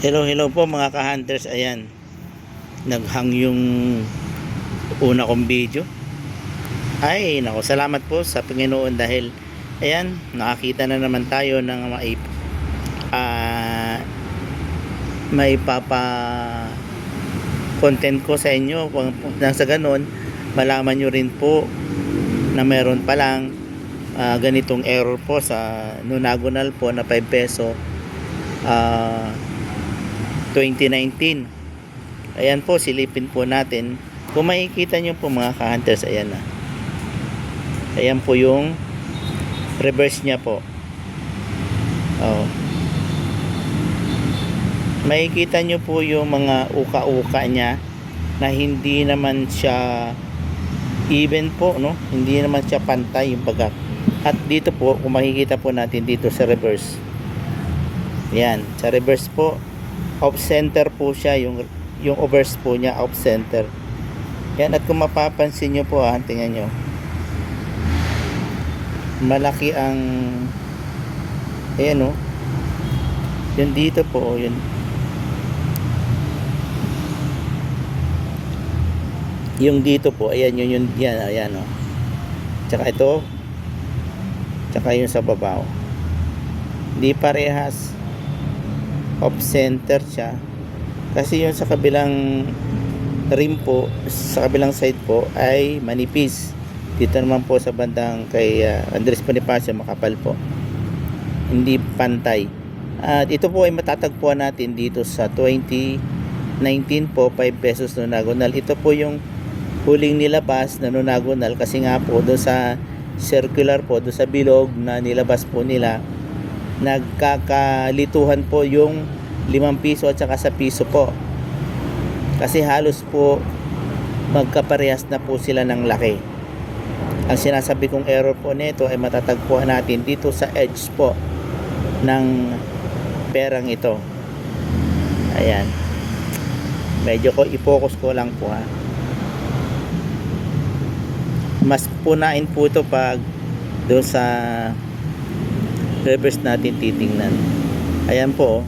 Hello po mga ka-hunters. Ayan, naghang yung una kong video. Ay nako, salamat po sa Panginoon dahil ayan, nakakita na naman tayo ng may papa content ko sa inyo. Nang sa ganon, malaman nyo rin po na meron palang ganitong error po sa nonagonal po na 5 peso 2019. Ayan po, silipin po natin. Kung makikita nyo po mga ka-hunters, ayan na. Ayan po yung reverse nya po. Makikita nyo po yung mga uka-uka nya na hindi naman siya even po, no? Hindi naman siya pantay yung baga. At dito po, kung makikita po natin dito sa reverse. Ayan, sa reverse po, off center po siya, yung obverse po niya off center. Yan, at kung mapapansin nyo po, tingnan nyo, malaki ang ayan, yun dito po, yun yung dito po, ayan, yun yan, ayan, tsaka ito, tsaka yung sa babaw, hindi parehas off center siya kasi yung sa kabilang rim po, sa kabilang side po ay manipis. Dito naman po sa bandang kay Andres Bonifacio, makapal po, hindi pantay. At ito po ay matatagpuan natin dito sa 2019 po, 5 pesos nonagonal. Ito po yung huling nilabas na nonagonal kasi nga po doon sa circular po, doon sa bilog na nilabas po nila, nagkakalituhan po yung 5 piso at saka sa piso po, kasi halos po magkaparehas na po sila ng laki. Ang sinasabi kong error po nito ay matatagpuan natin dito sa edge po ng perang ito. Ayan, medyo ko i-focus ko lang po, mas punain po ito pag doon sa reverse natin titingnan. Ayan po,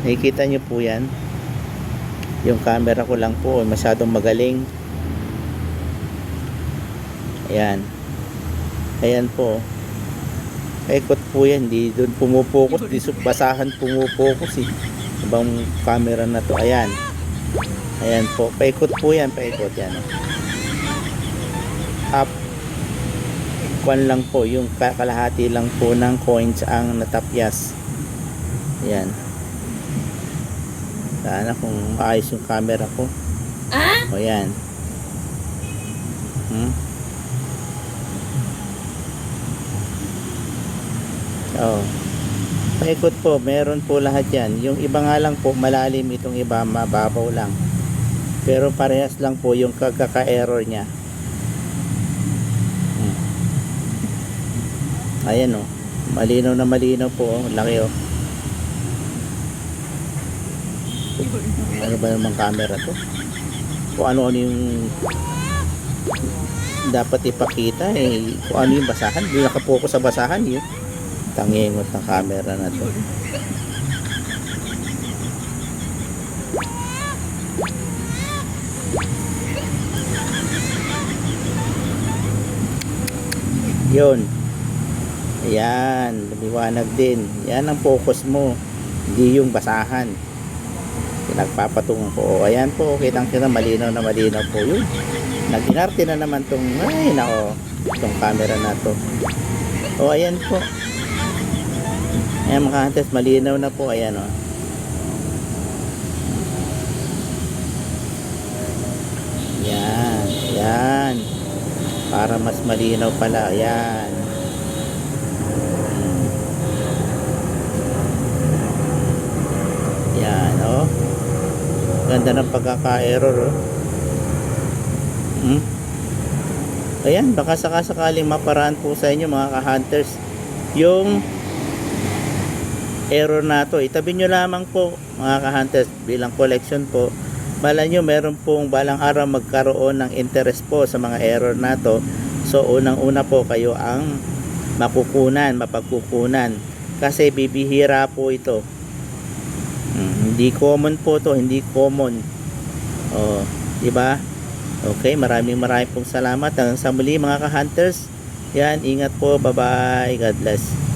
nakikita nyo po yan. Yung camera ko lang po masyadong magaling. Ayan, ayan po, ikot po yan, di doon pumupokus, di basahan pumupokus ibang camera na to. Ayan, ayan po, paikot po yan, paikot yan, up kwan lang po, yung kalahati lang po ng coins ang natapyas. Ayan, sana kung maayos yung camera ko. O yan, paikot po, meron po lahat yan. Yung iba nga lang po malalim, itong iba mababaw lang, pero parehas lang po yung kagkaka-error nya. Ayan, malinaw na malinaw po, laki. Ano ba namang camera to? Kung ano-ano yung dapat ipakita, kung ano yung basahan, hindi nakapokus sa basahan yun. Tangingot ng camera na to. Yun. Ayan, lumiwanag din. Yan ang focus mo, hindi yung basahan. Pinagpapatungan ko. Ayan po, kitang-kita, malinaw na malinaw po yun. Nag-inarte na naman tong, ay nako, itong camera na to. Ayan po. Ayan mga hunters, malinaw na po. Ayan, Ayan, ayan. Para mas malinaw pala. Ayan. Yan, ganda ng pagkaka-error, Ayan, baka sakasakaling maparaan po sa inyo mga ka-hunters yung error na to. Itabi nyo lamang po mga ka-hunters bilang collection po. Malay nyo meron pong balang araw magkaroon ng interest po sa mga error na to. So unang-una po kayo ang mapagkukunan kasi bibihira po ito. Hindi common po to, hindi common. Oh, di ba? Okay, maraming pong salamat. Hanggang sa muli mga ka-hunters. Yan, ingat po. Bye-bye. God bless.